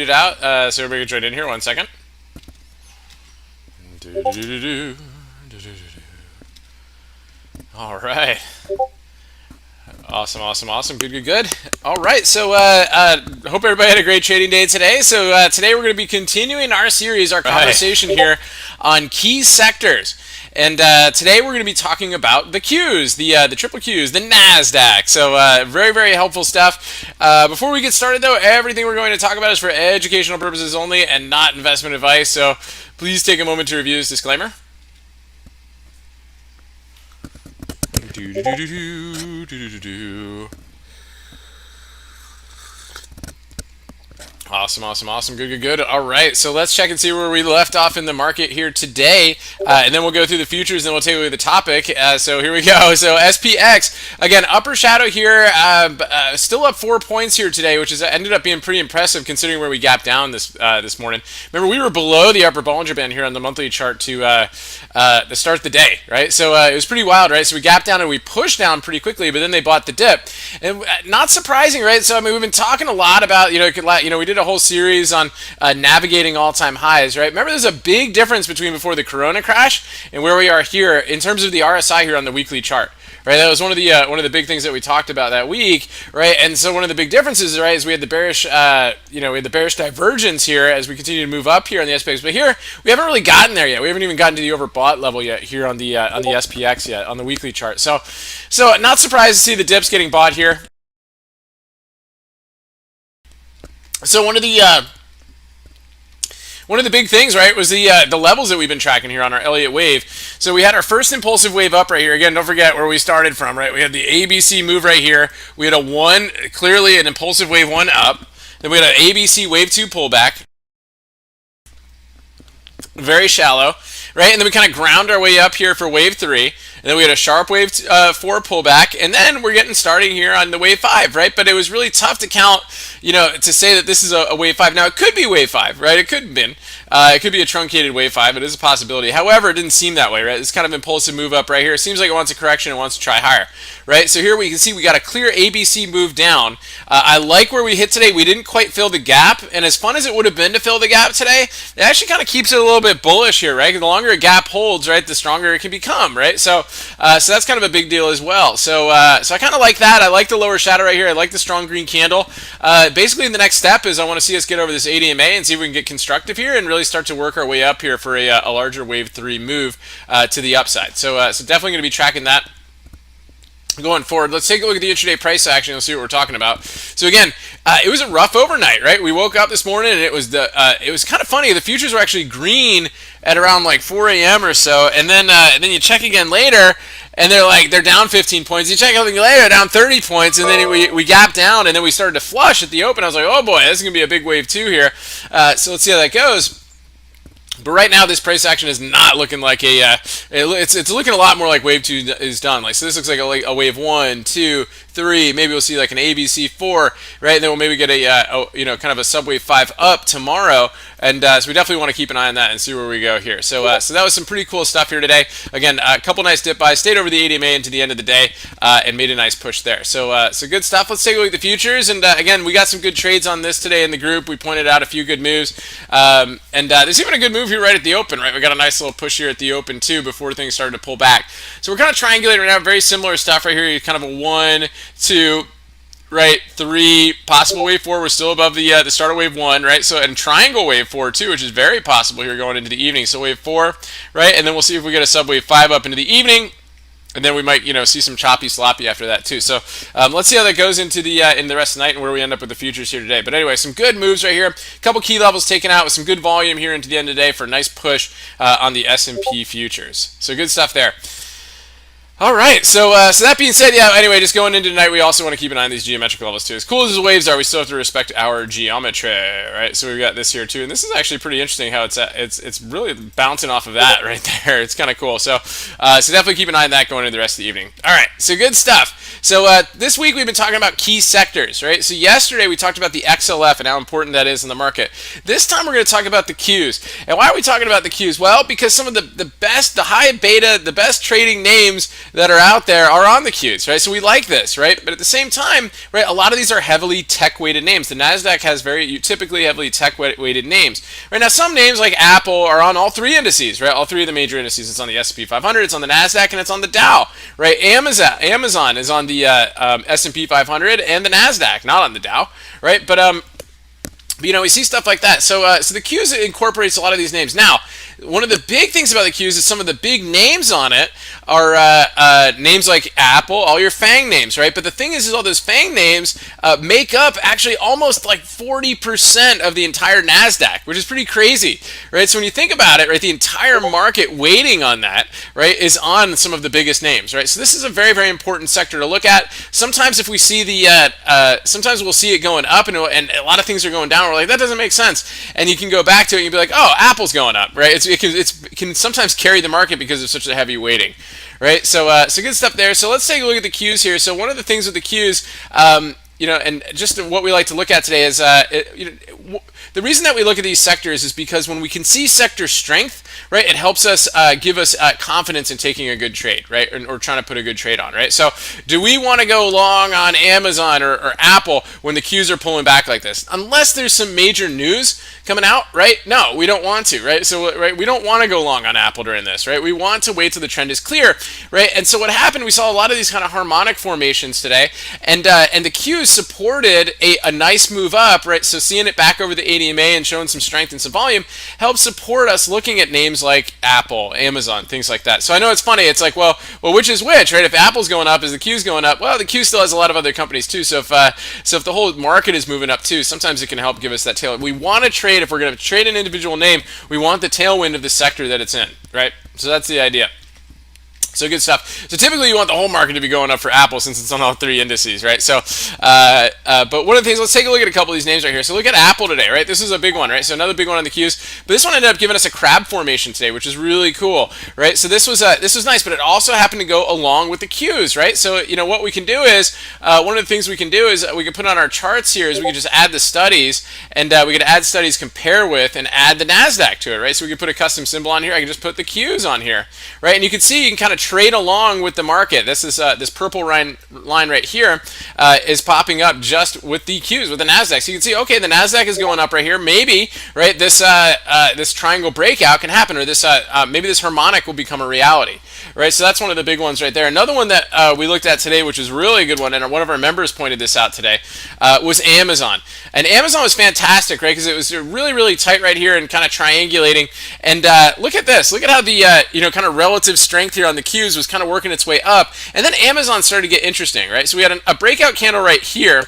it out so everybody can join in here. 1 second. All right. Awesome. Good. All right. So, hope everybody had a great trading day today. So, today we're going to be continuing our series, our conversation here on key sectors. And today we're going to be talking about the Qs, the triple Qs, the NASDAQ. So very helpful stuff. Before we get started though, everything we're going to talk about is for educational purposes only and not investment advice. So please take a moment to review this disclaimer. Awesome. Good. All right, so let's check and see where we left off in the market here today, and then we'll go through the futures, and then we'll take away the topic. So here we go. So SPX, again, upper shadow here, still up 4 points here today, which is ended up being pretty impressive considering where we gapped down this morning. Remember, we were below the upper Bollinger Band here on the monthly chart to start the day, right? So it was pretty wild, right? So we gapped down and we pushed down pretty quickly, but then they bought the dip, and not surprising, right? So I mean, we've been talking a lot about we did a whole series on navigating all-time highs, right? Remember, there's a big difference between before the Corona crash and where we are here in terms of the RSI here on the weekly chart, right? That was one of the big things that we talked about that week, right? And so one of the big differences, right, is we had the bearish, we had the bearish divergence here as we continue to move up here on the SPX. But here we haven't really gotten there yet. We haven't even gotten to the overbought level yet here on the SPX yet on the weekly chart. So not surprised to see the dips getting bought here. So one of the big things, right, was the levels that we've been tracking here on our Elliott Wave. So we had our first impulsive wave up right here. Again, don't forget where we started from, right? We had the ABC move right here. We had clearly an impulsive wave 1 up. Then we had an ABC wave 2 pullback. Very shallow, right? And then we kind of ground our way up here for wave 3. And then we had a sharp wave 4 pullback, and then we're getting starting here on the wave 5, right? But it was really tough to count, to say that this is a wave 5. Now, it could be wave 5, right? It could have been. It could be a truncated wave 5. It is a possibility. However, it didn't seem that way, right? It's kind of impulsive move up right here. It seems like it wants a correction. It wants to try higher, right? So here we can see we got a clear ABC move down. I like where we hit today. We didn't quite fill the gap, and as fun as it would have been to fill the gap today, it actually kind of keeps it a little bit bullish here, right? The longer a gap holds, right, the stronger it can become, right? So that's kind of a big deal as well. So I kind of like that. I like the lower shadow right here. I like the strong green candle. Basically, the next step is I want to see us get over this ADMA and see if we can get constructive here and really start to work our way up here for a larger wave 3 move to the upside. So definitely going to be tracking that going forward. Let's take a look at the intraday price action. You'll see what we're talking about. So again, it was a rough overnight, right? We woke up this morning and it was kind of funny. The futures were actually green at around like 4 a.m. or so, and then you check again later, and they're down 15 points. You check something later, down 30 points, and then we gapped down, and then we started to flush at the open. I was like, oh boy, this is gonna be a big wave 2 here. So let's see how that goes. But right now, this price action is not looking like it's looking a lot more like wave 2 is done. Like, so this looks like a wave 1, 2, 3. Maybe we'll see like an ABC 4, right? And then we'll maybe get kind of a subwave 5 up tomorrow. And so we definitely want to keep an eye on that and see where we go here. So that was some pretty cool stuff here today. Again, a couple nice dip buys, stayed over the ADMA into the end of the day, and made a nice push there. So good stuff. Let's take a look at the futures. And again, we got some good trades on this today in the group. We pointed out a few good moves. And there's even a good move here right at the open, right? We got a nice little push here at the open too before things started to pull back. So we're kind of triangulating right now. Very similar stuff right here. Kind of a 1, 2, right, 3, possible wave 4. We're still above the start of wave 1, right? So, and triangle wave 4 too, which is very possible here going into the evening. So wave 4, right? And then we'll see if we get a subwave 5 up into the evening. And then we might, see some choppy, sloppy after that too. So let's see how that goes into the in the rest of the night and where we end up with the futures here today. But anyway, some good moves right here. A couple key levels taken out with some good volume here into the end of the day for a nice push on the S&P futures. So good stuff there. All right, so that being said, anyway, just going into tonight, we also want to keep an eye on these geometric levels too. As cool as the waves are, we still have to respect our geometry, right? So we've got this here too, and this is actually pretty interesting how it's really bouncing off of that right there. It's kind of cool. So definitely keep an eye on that going into the rest of the evening. All right, so good stuff. So this week we've been talking about key sectors, right? So yesterday we talked about the XLF and how important that is in the market. This time we're going to talk about the Qs. And why are we talking about the Qs? Well, because some of the best, the high beta, the best trading names that are out there are on the Qs, right? So we like this, right? But at the same time, right, a lot of these are heavily tech-weighted names. The Nasdaq has typically heavily tech-weighted names. Right now, some names like Apple are on all three indices, right? All three of the major indices. It's on the S&P 500, it's on the Nasdaq, and it's on the Dow, right? Amazon is on the S&P 500 and the Nasdaq, not on the Dow, right? But you know, we see stuff like that. So the Qs incorporates a lot of these names. Now, one of the big things about the Qs is some of the big names on it are names like Apple, all your FANG names, right? But the thing is all those FANG names make up actually almost like 40% of the entire NASDAQ, which is pretty crazy, right? So when you think about it, right, the entire market weighting on that, right, is on some of the biggest names, right? So this is a very, very important sector to look at. Sometimes if we see sometimes we'll see it going up and a lot of things are going down. We're like, that doesn't make sense. And you can go back to it and you'll be like, oh, Apple's going up, right? It can sometimes carry the market because of such a heavy weighting, right? So good stuff there. So let's take a look at the Qs here. So one of the things with the Qs, you know, and just what we like to look at today is, the reason that we look at these sectors is because when we can see sector strength, right, it helps us give us confidence in taking a good trade, right, or trying to put a good trade on, right? So do we want to go long on Amazon or Apple when the Qs are pulling back like this? Unless there's some major news coming out, right? No, we don't want to, right? So, right, we don't want to go long on Apple during this, right? We want to wait till the trend is clear, right? And so what happened, we saw a lot of these kind of harmonic formations today, and the Qs supported a nice move up, right? So seeing it back over the ADMA and showing some strength and some volume helps support us looking at names like Apple, Amazon, things like that. So I know it's funny. It's like, well, which is which, right? If Apple's going up, is the Q's going up? Well, the Q still has a lot of other companies too. So if the whole market is moving up too, sometimes it can help give us that tailwind. We want to trade, if we're going to trade an individual name, we want the tailwind of the sector that it's in, right? So that's the idea. So good stuff. So typically you want the whole market to be going up for Apple since it's on all three indices, right? So, but one of the things, let's take a look at a couple of these names right here. So look at Apple today, right? This is a big one, right? So another big one on the Qs. But this one ended up giving us a crab formation today, which is really cool, right? So this was nice, but it also happened to go along with the Qs, right? So, you know, what we can do is, one of the things we can do is we can put on our charts here is we can just add the studies, and we can add studies compare with and add the NASDAQ to it, right? So we can put a custom symbol on here. I can just put the Qs on here, right? And you can see, you can kind of trade along with the market. This is this purple line right here is popping up just with the Qs, with the NASDAQ. So you can see, okay, the NASDAQ is going up right here. Maybe, right, this this triangle breakout can happen, or this maybe this harmonic will become a reality, right? So that's one of the big ones right there. Another one that we looked at today, which is really a good one, and one of our members pointed this out today, was Amazon. And Amazon was fantastic, right? Because it was really, really tight right here and kind of triangulating. And look at this. Look at how the you know, kind of relative strength here on the Qs was kind of working its way up, and then Amazon started to get interesting, right? So we had a breakout candle right here,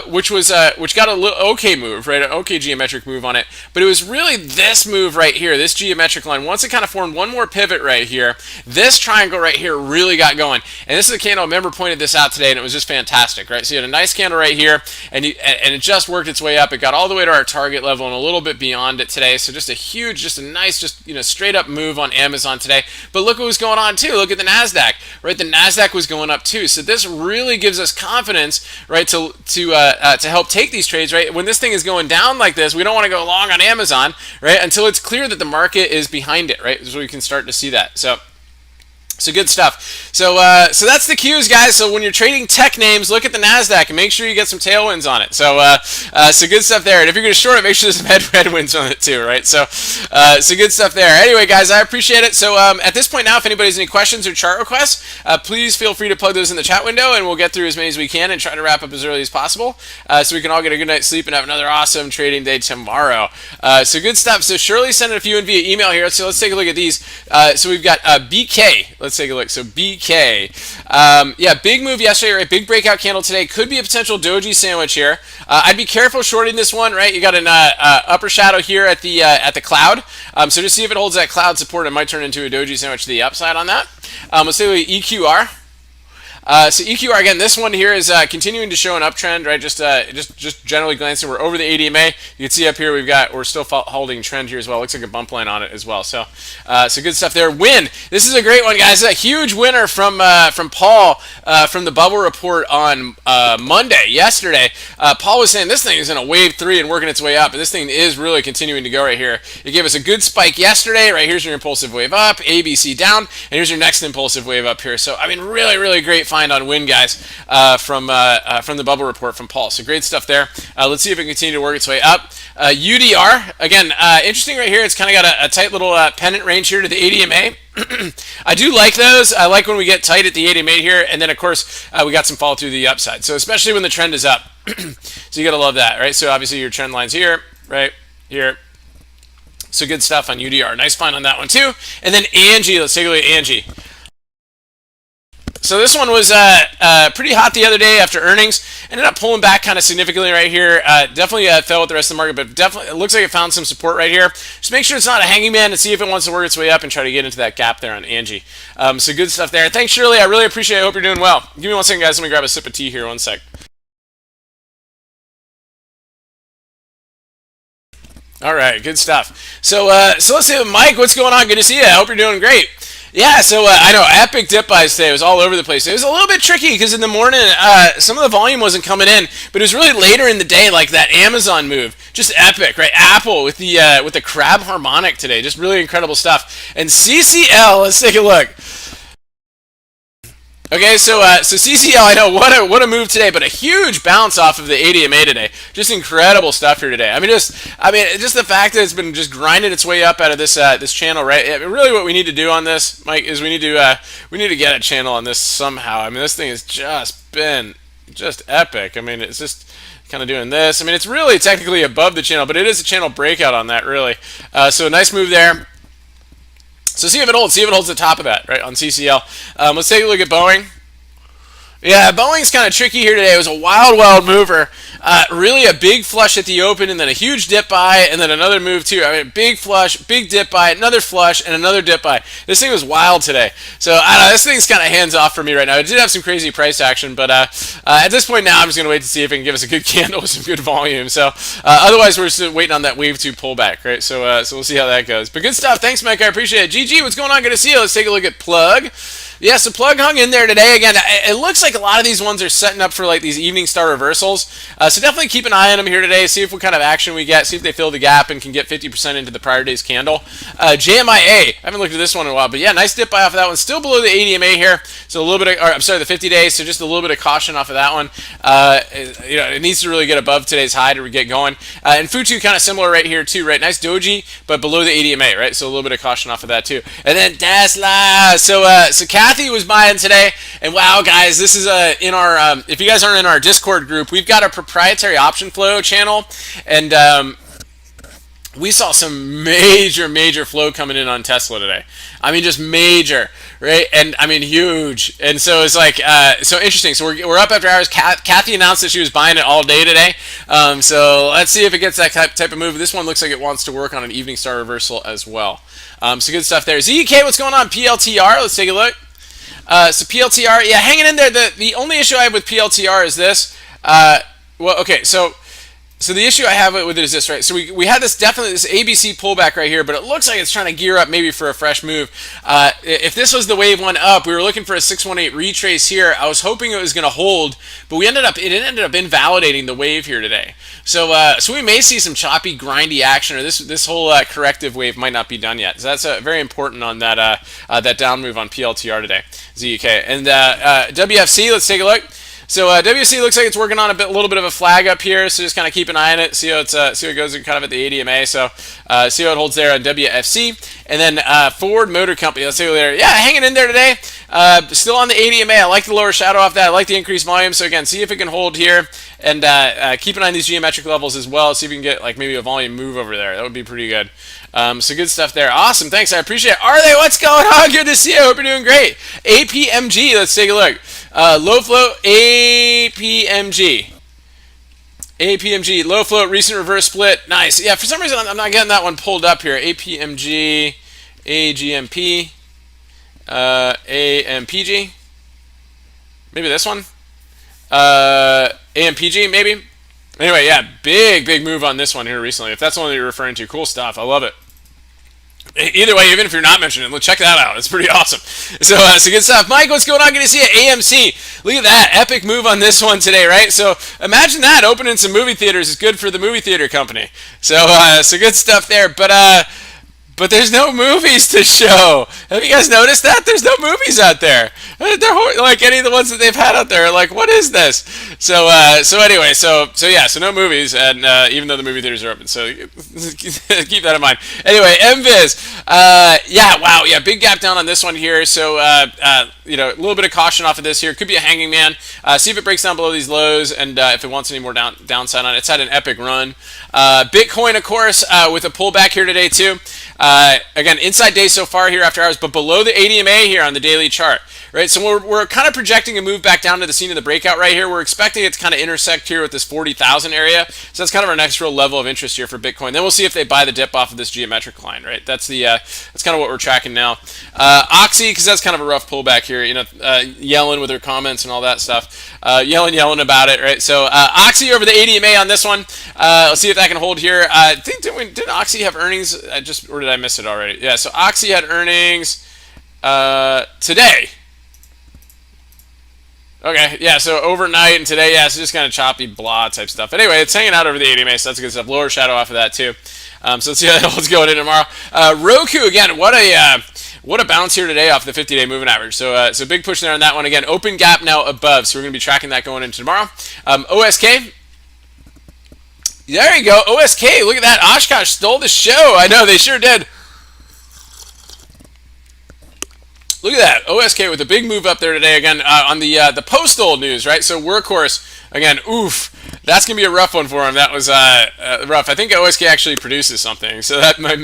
which got a little okay move, right? An okay geometric move on it, but it was really this move right here, this geometric line. Once it kind of formed one more pivot right here, this triangle right here really got going, and this is a candle. A member pointed this out today, and it was just fantastic, right? So you had a nice candle right here, and it just worked its way up. It got all the way to our target level and a little bit beyond it today. So just a huge, just a nice, just, you know, straight up move on Amazon today. But look what was going on too. Look at the NASDAQ, right? The NASDAQ was going up too. So this really gives us confidence, right, to help take these trades, right? When this thing is going down like this, we don't want to go long on Amazon, right, until it's clear that the market is behind it, right? So we can start to see that. So good stuff. So that's the Qs, guys. So when you're trading tech names, look at the NASDAQ and make sure you get some tailwinds on it. So good stuff there. And if you're going to short it, make sure there's some headwinds on it too, right? So good stuff there. Anyway, guys, I appreciate it. So at this point now, if anybody has any questions or chart requests, please feel free to plug those in the chat window, and we'll get through as many as we can and try to wrap up as early as possible, so we can all get a good night's sleep and have another awesome trading day tomorrow. So good stuff. So Shirley sent a few in via email here. So let's take a look at these. So we've got BK. Let's take a look. So BK, yeah, big move yesterday, right? Big breakout candle today. Could be a potential doji sandwich here. I'd be careful shorting this one, right? You got an upper shadow here at the cloud. So just see if it holds that cloud support. It might turn into a doji sandwich to the upside on that. Let's say EQR. So EQR again, this one here is continuing to show an uptrend, right? Just generally glancing, we're over the ADMA. You can see up here we're still holding trend here as well. Looks like a bump line on it as well. So good stuff there. Win. This is a great one, guys. A huge winner from Paul from the bubble report on Monday, yesterday. Paul was saying this thing is in a wave 3 and working its way up, and this thing is really continuing to go right here. It gave us a good spike yesterday. Right here's your impulsive wave up, ABC down, and here's your next impulsive wave up here. So I mean, really great find on Win, guys, from the bubble report from Paul. So great stuff there. Let's see if it can continue to work its way up. UDR, again, interesting right here. It's kind of got a tight little pennant range here to the ADMA. I do like those. I like when we get tight at the ADMA here, and then of course we got some follow through the upside. So especially when the trend is up. So you gotta love that, right? So obviously your trend line's here, right here. So good stuff on UDR. Nice find on that one too. And then Angie, let's take a look at Angie. So this one was pretty hot the other day after earnings. Ended up pulling back kind of significantly right here. Definitely fell with the rest of the market, but definitely it looks like it found some support right here. Just make sure it's not a hanging man and see if it wants to work its way up and try to get into that gap there on Angie. So good stuff there. Thanks, Shirley. I really appreciate it. I hope you're doing well. Give me 1 second, guys. Let me grab a sip of tea here. 1 sec. All right, good stuff. So let's see, Mike, what's going on? Good to see you. I hope you're doing great. Yeah, so I know epic dip buys today. It was all over the place. It was a little bit tricky because in the morning some of the volume wasn't coming in, but it was really later in the day, like that Amazon move, just epic, right? Apple with the crab harmonic today, just really incredible stuff. And CCL, let's take a look. Okay, so CCL, I know what a move today, but a huge bounce off of the ADMA today. Just incredible stuff here today. I mean, just the fact that it's been just grinding its way up out of this this channel, right? I mean, really, what we need to do on this, Mike, is we need to get a channel on this somehow. I mean, this thing has just been just epic. I mean, it's just kind of doing this. I mean, it's really technically above the channel, but it is a channel breakout on that, really. So nice move there. So see if it holds. See if it holds the top of that, right, on CCL. Let's take a look at Boeing. Yeah, Boeing's kind of tricky here today. It was a wild mover. Really a big flush at the open, and then a huge dip buy, and then another move too. I mean, big flush, big dip buy, another flush, and another dip buy. This thing was wild today. So I don't know. This thing's kind of hands off for me right now. It did have some crazy price action, but at this point now, I'm just gonna wait to see if it can give us a good candle with some good volume. So otherwise, we're still waiting on that wave 2 pullback, right? So we'll see how that goes. But good stuff. Thanks, Mike. I appreciate it. GG, what's going on? Good to see you. Let's take a look at Plug. Yeah, so Plug hung in there today. Again, it looks like a lot of these ones are setting up for like these evening star reversals. So definitely keep an eye on them here today. See if what kind of action we get. See if they fill the gap and can get 50% into the prior day's candle. JMIA. I haven't looked at this one in a while, but yeah, nice dip buy off of that one. Still below the ADMA here. So a little bit of, the 50 days. So just a little bit of caution off of that one. It needs to really get above today's high to get going. And Futu kind of similar right here too, right? Nice doji, but below the ADMA, right? So a little bit of caution off of that too. And then Tesla. So Kathy was buying today, and wow, guys, this is in our if you guys aren't in our Discord group, we've got a proprietary option flow channel, and we saw some major flow coming in on Tesla today. I mean, just major, right? And I mean, huge. And so it's like so interesting. So we're up after hours. Kathy announced that she was buying it all day today. So let's see if it gets that type of move. This one looks like it wants to work on an evening star reversal as well. So good stuff there. ZK, what's going on? PLTR, let's take a look. So PLTR, yeah, hanging in there. The only issue I have with PLTR is this. Well, okay, so the issue I have with it is this, right? So we had this ABC pullback right here, but it looks like it's trying to gear up maybe for a fresh move. If this was the wave one up, we were looking for a 618 retrace here. I was hoping it was going to hold, but it ended up invalidating the wave here today. So we may see some choppy, grindy action, or this whole corrective wave might not be done yet. So that's very important on that that down move on PLTR today, ZK. And WFC, let's take a look. So WC looks like it's working on a little bit of a flag up here, so just kind of keep an eye on it, see how it goes kind of at the ADMA. So see how it holds there on WFC, and then Ford Motor Company. Let's see there. Yeah, hanging in there today. Still on the ADMA. I like the lower shadow off that. I like the increased volume. So again, see if it can hold here, and keep an eye on these geometric levels as well. See if we can get like maybe a volume move over there. That would be pretty good. So good stuff there. Awesome. Thanks. I appreciate it. Are they? What's going on? Good to see you. I hope you're doing great. APMG. Let's take a look. Low float APMG. APMG. Low float recent reverse split. Nice. Yeah, for some reason I'm not getting that one pulled up here. APMG. AGMP. AMPG. Maybe this one. AMPG, maybe. Anyway, yeah, big move on this one here recently. If that's the one that you're referring to, cool stuff. I love it. Either way, even if you're not mentioning it, check that out. It's pretty awesome. So good stuff. Mike, what's going on? Good to see you. AMC. Look at that. Epic move on this one today, right? So imagine that. Opening some movie theaters is good for the movie theater company. So good stuff there. But there's no movies to show. Have you guys noticed that? There's no movies out there. They're like any of the ones that they've had out there. Like, what is this? So anyway, so no movies, and even though the movie theaters are open, so keep that in mind. Anyway, MViz, wow, big gap down on this one here. So a little bit of caution off of this here. Could be a hanging man. See if it breaks down below these lows, and if it wants any more downside on it. It's had an epic run. Bitcoin, of course, with a pullback here today too. Again, inside day so far here after hours, but below the ADMA here on the daily chart, right? So we're kind of projecting a move back down to the scene of the breakout right here. We're expecting it to kind of intersect here with this 40,000 area. So that's kind of our next real level of interest here for Bitcoin. Then we'll see if they buy the dip off of this geometric line, right? That's kind of what we're tracking now. Oxy, because that's kind of a rough pullback here. Yelling with her comments and all that stuff. Yelling about it, right? So Oxy over the ADMA on this one. Let's see if that can hold here. I think didn't Oxy have earnings? Or did I miss it already? Yeah, so Oxy had earnings today. Okay, yeah, so overnight and today, yeah, so just kind of choppy blah type stuff. Anyway, it's hanging out over the ADMA, so that's good stuff. Lower shadow off of that too. So let's see how that holds going in tomorrow. Roku, again, what a bounce here today off the 50-day moving average. So big push there on that one. Again, open gap now above, so we're going to be tracking that going into tomorrow. OSK. There you go, OSK. Look at that. Oshkosh stole the show. I know, they sure did. Look at that, OSK with a big move up there today again on the postal news, right? So Workhorse, again, oof, that's going to be a rough one for him. That was rough. I think OSK actually produces something, so that might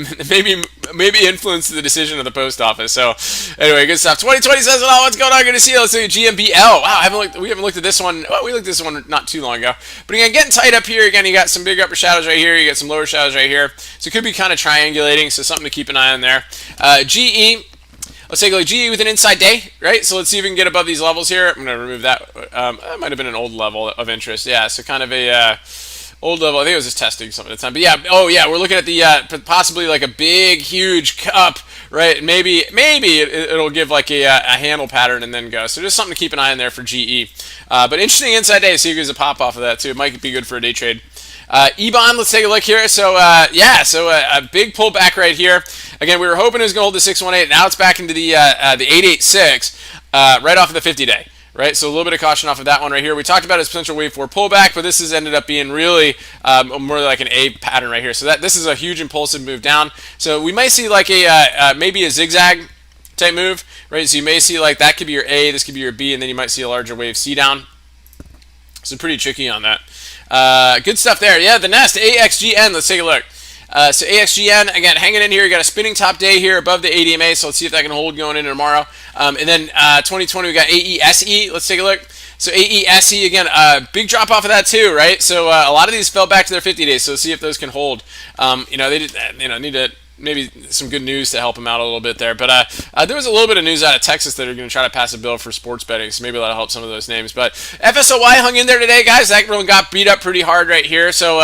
maybe influence the decision of the post office. So anyway, good stuff. 2020 says it all. What's going on? Good to see you. Let's see GMBL. Wow, we haven't looked at this one. Well, we looked at this one not too long ago. But again, getting tight up here. Again, you got some big upper shadows right here. You got some lower shadows right here. So it could be kind of triangulating, so something to keep an eye on there. GE. Let's take a look. GE with an inside day, right? So let's see if we can get above these levels here. I'm going to remove that. That might have been an old level of interest. Yeah, so kind of a old level. I think it was just testing something at the time. But yeah, we're looking at the possibly like a big, huge cup, right? Maybe it'll give like a handle pattern and then go. So just something to keep an eye on there for GE. But interesting inside day. See if there's a pop off of that too. It might be good for a day trade. EBON, let's take a look here. So a big pullback right here. Again, we were hoping it was going to hold the 618. Now it's back into the 886 right off of the 50-day. Right, so a little bit of caution off of that one right here. We talked about its potential wave 4 pullback, but this has ended up being really more like an A pattern right here. So this is a huge impulsive move down. So we might see like maybe a zigzag type move, right? So you may see like that could be your A, this could be your B, and then you might see a larger wave C down. So pretty tricky on that. Good stuff there. Yeah, the Nest, AXGN, let's take a look. So AXGN, again, hanging in here. You got a spinning top day here above the ADMA, so let's see if that can hold going into tomorrow. And then 2020, we got AESE. Let's take a look. So AESE, again, big drop off of that too, right? So a lot of these fell back to their 50 days, so see if those can hold. They need to maybe some good news to help them out a little bit there. But there was a little bit of news out of Texas that are going to try to pass a bill for sports betting, so maybe that'll help some of those names. But FSOY hung in there today, guys. That one got beat up pretty hard right here. So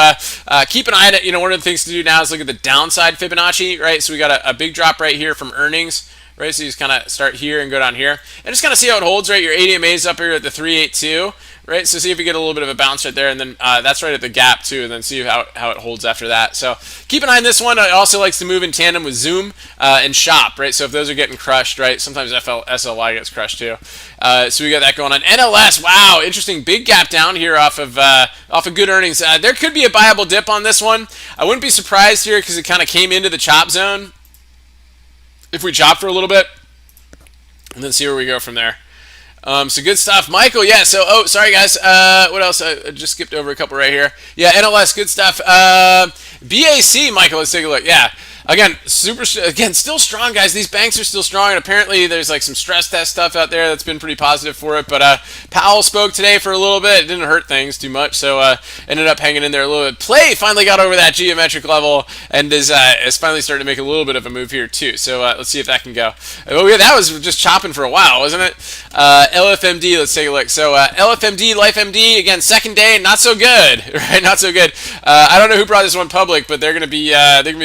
keep an eye on it. One of the things to do now is look at the downside Fibonacci, right? So we got a big drop right here from earnings. Right, so you just kind of start here and go down here, and just kind of see how it holds. Right, your ADMA is up here at the 382. Right, so see if you get a little bit of a bounce right there, and then that's right at the gap too, and then see how it holds after that. So keep an eye on this one. It also likes to move in tandem with Zoom and Shop. Right, so if those are getting crushed, right, sometimes SLY gets crushed too. So we got that going on. NLS, wow, interesting, big gap down here off of good earnings. There could be a buyable dip on this one. I wouldn't be surprised here because it kind of came into the chop zone. If we chop for a little bit, and then see where we go from there. So good stuff. Michael, yeah, so, sorry guys, what else? I just skipped over a couple right here. Yeah, NLS, good stuff. BAC, Michael, let's take a look. Yeah, Again, still strong, guys. These banks are still strong, and apparently there's like some stress test stuff out there that's been pretty positive for it. But Powell spoke today for a little bit. It didn't hurt things too much, so ended up hanging in there a little bit. Play finally got over that geometric level and is finally starting to make a little bit of a move here too. So let's see if that can go. Oh yeah, that was just chopping for a while, wasn't it? LFMD, let's take a look. So LFMD, LifeMD, again, second day, not so good, right? Not so good. I don't know who brought this one public, but they're gonna be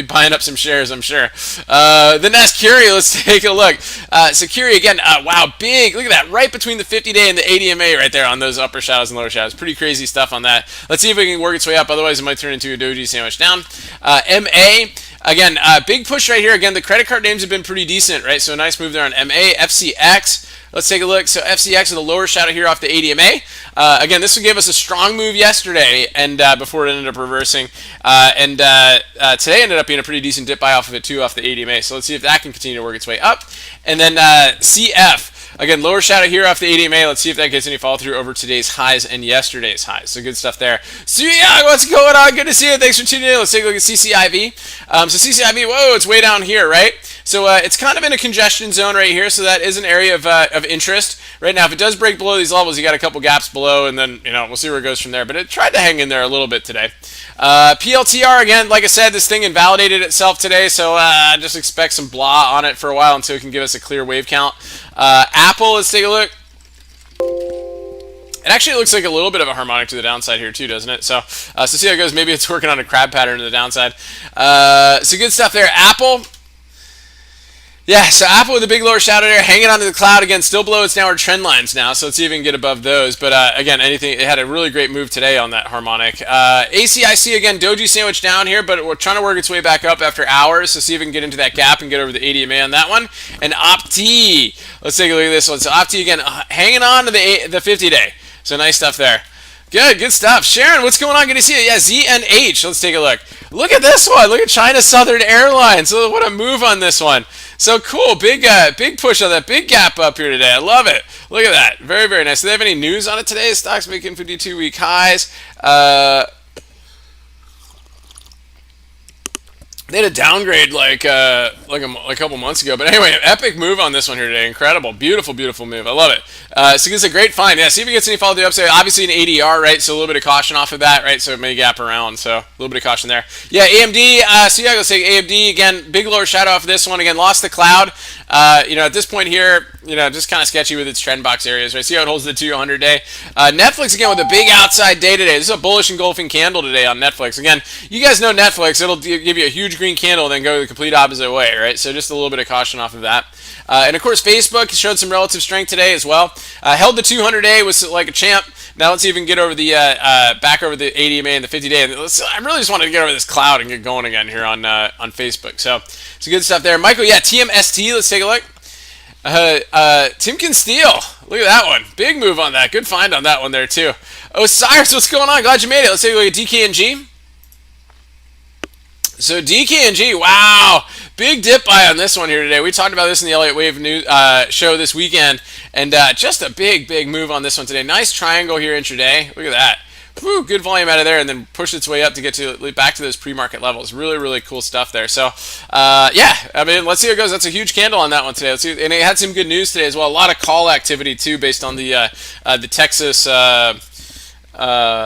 buying up some shares, I'm sure. Then that's Curie. Let's take a look. So Curie again. Wow, big. Look at that, right between the 50-day and the ADMA, right there on those upper shadows and lower shadows. Pretty crazy stuff on that. Let's see if we can work its way up. Otherwise, it might turn into a doji sandwich down. MA. Again, big push right here. Again, the credit card names have been pretty decent, right? So nice move there on MA. FCX. Let's take a look. So FCX with a lower shadow here off the ADMA. Again, this one gave us a strong move yesterday, and before it ended up reversing. Today ended up being a pretty decent dip buy off of it too, off the ADMA. So let's see if that can continue to work its way up. And then CF. Again, lower shadow here off the ADMA. Let's see if that gets any follow through over today's highs and yesterday's highs. So good stuff there. So yeah, what's going on? Good to see you. Thanks for tuning in. Let's take a look at CCIV. So CCIV, whoa, it's way down here, right? So it's kind of in a congestion zone right here. So that is an area of interest right now. If it does break below these levels, you got a couple gaps below, and then we'll see where it goes from there. But it tried to hang in there a little bit today. PLTR again, like I said, this thing invalidated itself today, so just expect some blah on it for a while until it can give us a clear wave count. Apple, let's take a look. It actually looks like a little bit of a harmonic to the downside here too, doesn't it? So see how it goes. Maybe it's working on a crab pattern to the downside. So good stuff there. Apple. Yeah, so Apple with a big lower shadow there, hanging onto the cloud again, still below its downward trend lines now. So let's see if we can get above those. But again, it had a really great move today on that harmonic. ACIC again, doji sandwich down here, but we're trying to work its way back up after hours. So see if we can get into that gap and get over the ADMA on that one. And Opti, let's take a look at this one. So Opti again, hanging on to the 50-day. So nice stuff there. Good stuff. Sharon, what's going on? Good to see you. Yeah, ZNH. Let's take a look. Look at this one. Look at China Southern Airlines. So what a move on this one. So cool. Big push on that. Big gap up here today. I love it. Look at that. Very, very nice. Do they have any news on it today? Stocks making 52-week highs. They had a downgrade like a couple months ago, but anyway, epic move on this one here today. Incredible, beautiful move. I love it. So it's a great find. Yeah, see if it gets any follow to the upside. Obviously an ADR, right? So a little bit of caution off of that, right? So it may gap around. So a little bit of caution there. Yeah, AMD. So yeah, let's say AMD again. Big lower shadow off of this one again. Lost the cloud. At this point here, just kind of sketchy with its trend box areas, right? See how it holds the 200 day. Netflix again with a big outside day today. This is a bullish engulfing candle today on Netflix. Again, you guys know Netflix. It'll give you a huge green candle and then go the complete opposite way, right? So just a little bit of caution off of that. And of course, Facebook showed some relative strength today as well. Held the 200-day, was like a champ. Now let's see if we can get over the back over the ADMA and the 50-day. And I really just wanted to get over this cloud and get going again here on Facebook. So some good stuff there. Michael, yeah, TMST. Let's take a look. Timken Steel. Look at that one. Big move on that. Good find on that one there too. Osiris, what's going on? Glad you made it. Let's take a look at Dkng. So Dkng, wow, big dip buy on this one here today. We talked about this in the Elliott Wave news, show this weekend, and just a big move on this one today. Nice triangle here intraday. Look at that. Whew, good volume out of there, and then pushed its way up to get back to those pre-market levels. Really cool stuff there. So yeah, I mean, let's see how it goes. That's a huge candle on that one today. Let's see, and it had some good news today as well. A lot of call activity too, based on the Texas.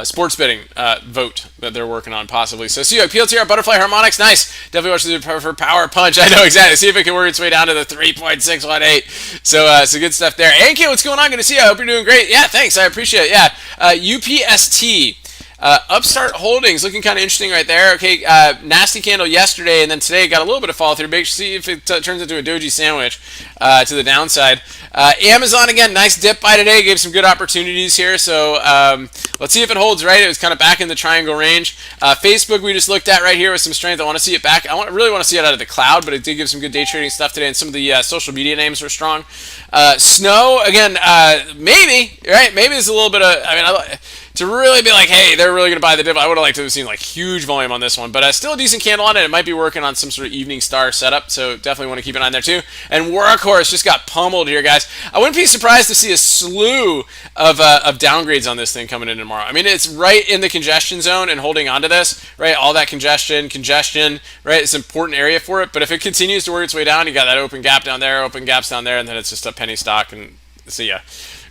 Sports betting vote that they're working on possibly. So see you PLTR Butterfly Harmonics, nice. Definitely watch the for Power Punch. I know exactly. See if it can work its way down to the 3.618. So good stuff there. Anki, what's going on? Good to see you. I hope you're doing great. Yeah, thanks. I appreciate it. Yeah, UPST. Upstart Holdings looking kind of interesting right there. Okay, nasty candle yesterday, and then today got a little bit of follow through. Make sure see if it turns into a doji sandwich to the downside. Amazon again, nice dip by today. Gave some good opportunities here. So let's see if it holds right. It was kind of back in the triangle range. Facebook we just looked at right here with some strength. I want to see it back. Really want to see it out of the cloud, but it did give some good day trading stuff today, and some of the social media names were strong. Snow again, maybe right. Maybe it's a little bit of. I mean, to really be like, hey, they're really going to buy the dip. I would have liked to have seen like huge volume on this one, but still a decent candle on it. It might be working on some sort of evening star setup, so definitely want to keep an eye on there too. And Workhorse just got pummeled here, guys. I wouldn't be surprised to see a slew of downgrades on this thing coming in tomorrow. I mean, it's right in the congestion zone and holding on to this, right? All that congestion, right? It's an important area for it, but if it continues to work its way down, you got that open gap down there, open gaps down there, and then it's just a penny stock, and see ya.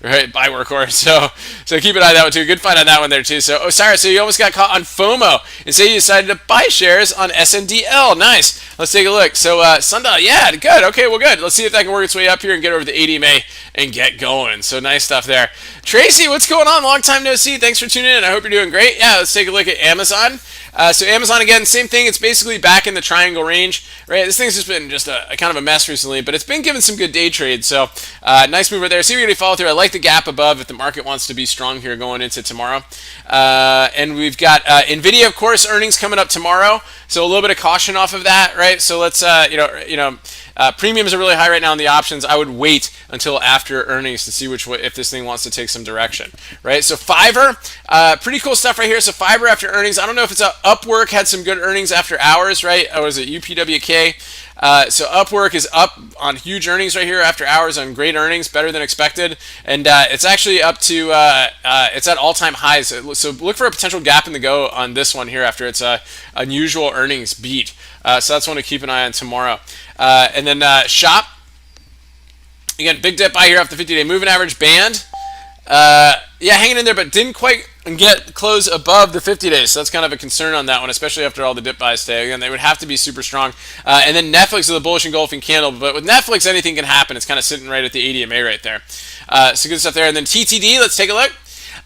Right, buy Workhorse. So keep an eye on that one too. Good find on that one there too. So Osiris, so you almost got caught on FOMO and say you decided to buy shares on SNDL. Nice. Let's take a look. So Sundial, yeah, good. Okay, well good. Let's see if that can work its way up here and get over the ADMA and get going. So nice stuff there. Tracy, what's going on? Long time no see. Thanks for tuning in. I hope you're doing great. Yeah, let's take a look at Amazon. So Amazon, again, same thing. It's basically back in the triangle range, right? This thing's just been just a kind of a mess recently, but it's been given some good day trades. So nice move right there. See if we can follow through. I like the gap above if the market wants to be strong here going into tomorrow. And we've got Nvidia, of course, earnings coming up tomorrow. So a little bit of caution off of that, right? So let's, premiums are really high right now on the options. I would wait until after earnings to see if this thing wants to take some direction, right? So Fiverr, pretty cool stuff right here. So Fiverr after earnings, I don't know if it's Upwork had some good earnings after hours, right? Or was it UPWK? So Upwork is up on huge earnings right here after hours on great earnings, better than expected, and it's actually up to it's at all-time highs. So look for a potential gap in the go on this one here after its unusual earnings beat. So that's one to keep an eye on tomorrow. And then Shop, again, big dip buy here off the 50-day moving average band. Yeah, hanging in there, but didn't quite get close above the 50 days. So that's kind of a concern on that one, especially after all the dip buys today. Again, they would have to be super strong. And then Netflix is a bullish engulfing candle, but with Netflix, anything can happen. It's kind of sitting right at the ADMA right there. So good stuff there. And then TTD, let's take a look.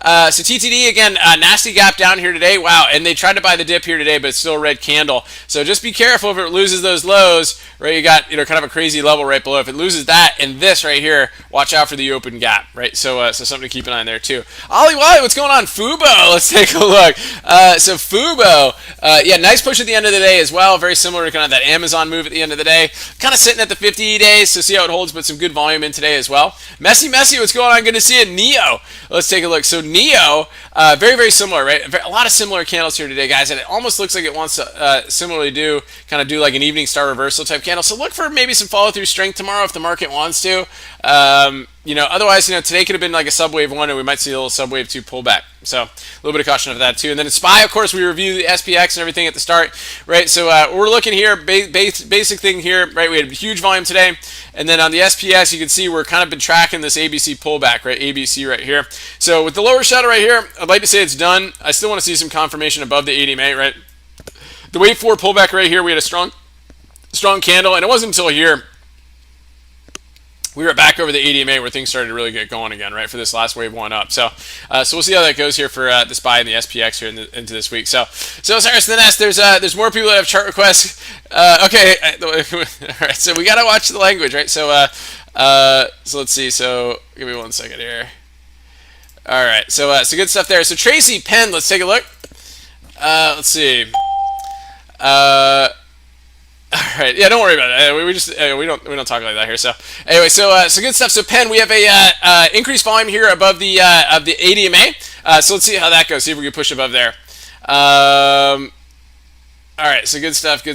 So TTD, again, nasty gap down here today. Wow, and they tried to buy the dip here today, but it's still a red candle. So just be careful if it loses those lows, right? You got, kind of a crazy level right below. If it loses that and this right here, watch out for the open gap, right? So something to keep an eye on there too. Ollie Wally, what's going on? Fubo, let's take a look. So Fubo, yeah, nice push at the end of the day as well. Very similar to kind of that Amazon move at the end of the day. Kind of sitting at the 50 days, so see how it holds, but some good volume in today as well. Messy, what's going on? Good to see it. Neo, let's take a look. So Neo, very, very similar, right? A lot of similar candles here today, guys, and it almost looks like it wants to similarly do like an evening star reversal type candle. So look for maybe some follow-through strength tomorrow if the market wants to. Otherwise, today could have been like a subwave 1, and we might see a little subwave 2 pullback. So a little bit of caution of that too. And then in SPY, of course, we review the SPX and everything at the start, right? So we're looking here, basic thing here, right? We had huge volume today. And then on the SPX, you can see we're kind of been tracking this ABC pullback, right? ABC right here. So with the lower shadow right here, I'd like to say it's done. I still want to see some confirmation above the 80 right? The wave 4 pullback right here, we had a strong candle, and it wasn't until here we were back over the ADMA where things started to really get going again, right, for this last wave 1 up. So we'll see how that goes here for the SPY and the SPX here into this week. So Cyrus, then there's more people that have chart requests. Okay, all right, so we got to watch the language, right? So let's see. So give me 1 second here. All right, so good stuff there. So Tracy Penn, let's take a look. Let's see. All right, yeah, don't worry about it. We just we don't talk like that here. So anyway, so good stuff. So Penn, we have a increased volume here above the ADMA. So let's see how that goes. See if we can push above there. All right, so good stuff.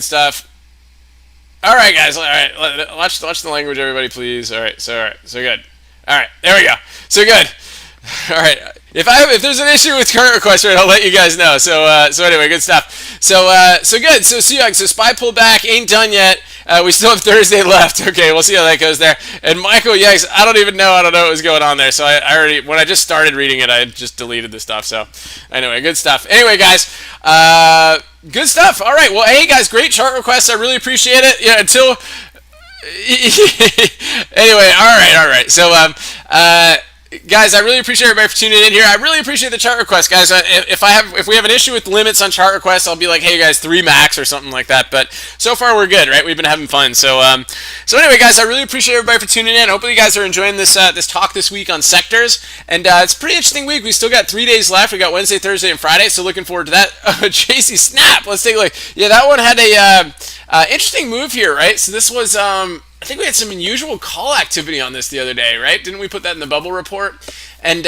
All right, guys. All right, watch the language, everybody, please. All right, so good. All right, there we go. So good. All right. If there's an issue with current requests, right, I'll let you guys know. So anyway, good stuff. So good. So SPY pulled back, ain't done yet. We still have Thursday left. Okay, we'll see how that goes there. And Michael, yikes, I don't know what was going on there. So I already, when I just started reading it, I just deleted the stuff. So anyway, good stuff. Anyway, guys, good stuff. All right. Well, hey guys, great chart requests. I really appreciate it. Yeah. Until anyway, all right. So guys, I really appreciate everybody for tuning in here. I really appreciate the chart requests, guys. If we have an issue with limits on chart requests, I'll be like, hey guys, 3 max or something like that. But so far we're good, right? We've been having fun. So anyway, guys, I really appreciate everybody for tuning in. Hopefully you guys are enjoying this talk this week on sectors. And it's a pretty interesting week. We still got 3 days left. We got Wednesday, Thursday, and Friday. So looking forward to that. JC Snap. Let's take a look. Yeah, that one had Interesting move here, right? So this was, I think we had some unusual call activity on this the other day, right? Didn't we put that in the bubble report? And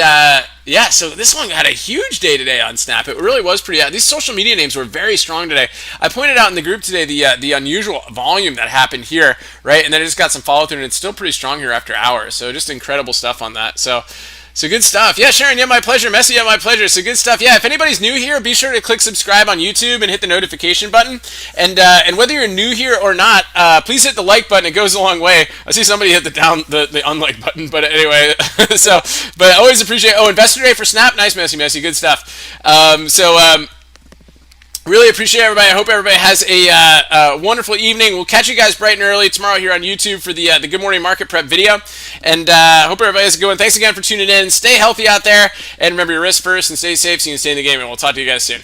yeah, so this one had a huge day today on Snap. It really was pretty. These social media names were very strong today. I pointed out in the group today the unusual volume that happened here, right? And then it just got some follow through, and it's still pretty strong here after hours. So just incredible stuff on that. So good stuff. Yeah, Sharon, yeah, my pleasure. Messi, yeah, my pleasure. So good stuff. Yeah, if anybody's new here, be sure to click subscribe on YouTube and hit the notification button. And whether you're new here or not, please hit the like button. It goes a long way. I see somebody hit the unlike button, but anyway. But I always appreciate. Oh, Investor Day for Snap. Nice, Messi. Good stuff. Really appreciate everybody. I hope everybody has a wonderful evening. We'll catch you guys bright and early tomorrow here on YouTube for the Good Morning Market Prep video. And hope everybody has a good one. Thanks again for tuning in. Stay healthy out there. And remember your risk first and stay safe so you can stay in the game. And we'll talk to you guys soon.